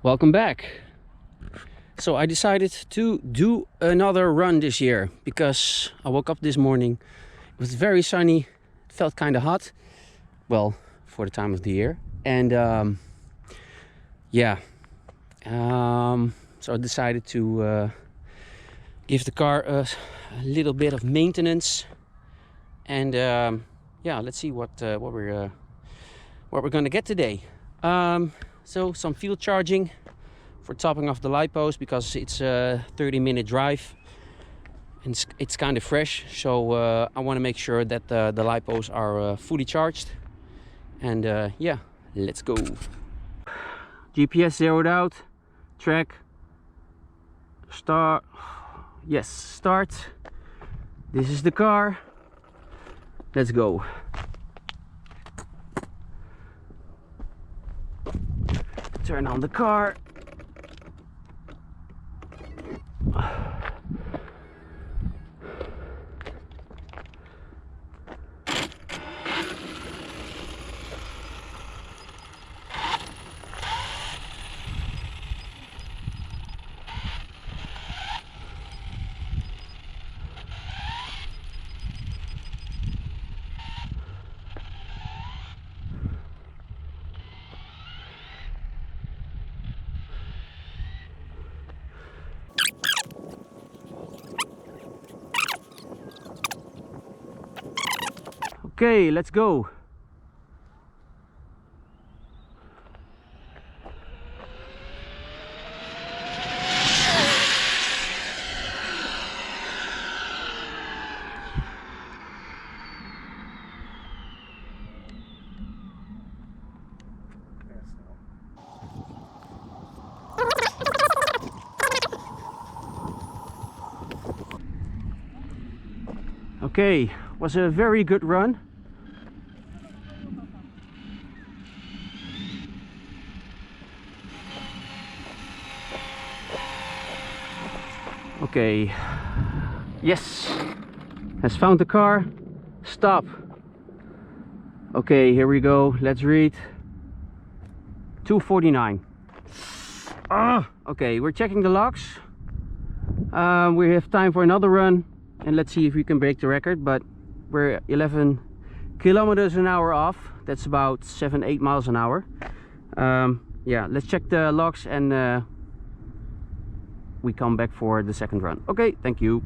Welcome back. So I decided to do another run this year because I woke up this morning. It was very sunny. It felt kind of hot. Well, for the time of the year. And so I decided to give the car a little bit of maintenance. And yeah, let's see what we're gonna get today. So some field charging for topping off the light post because it's a 30-minute drive and it's kind of fresh. So I want to make sure that the light posts are fully charged. And yeah, let's go. GPS zeroed out. Track. Start. Yes, start. This is the car. Let's go. Turn on the car. Okay, let's go. Okay, was a very good run. Okay, yes, has found the car. Stop. Okay, here we go. Let's read 249. Okay, we're checking the logs. We have time for another run and let's see if we can break the record, but we're 11 kilometers an hour off. That's about 7-8 miles an hour. Yeah, let's check the logs and we come back for the second run. Okay, thank you.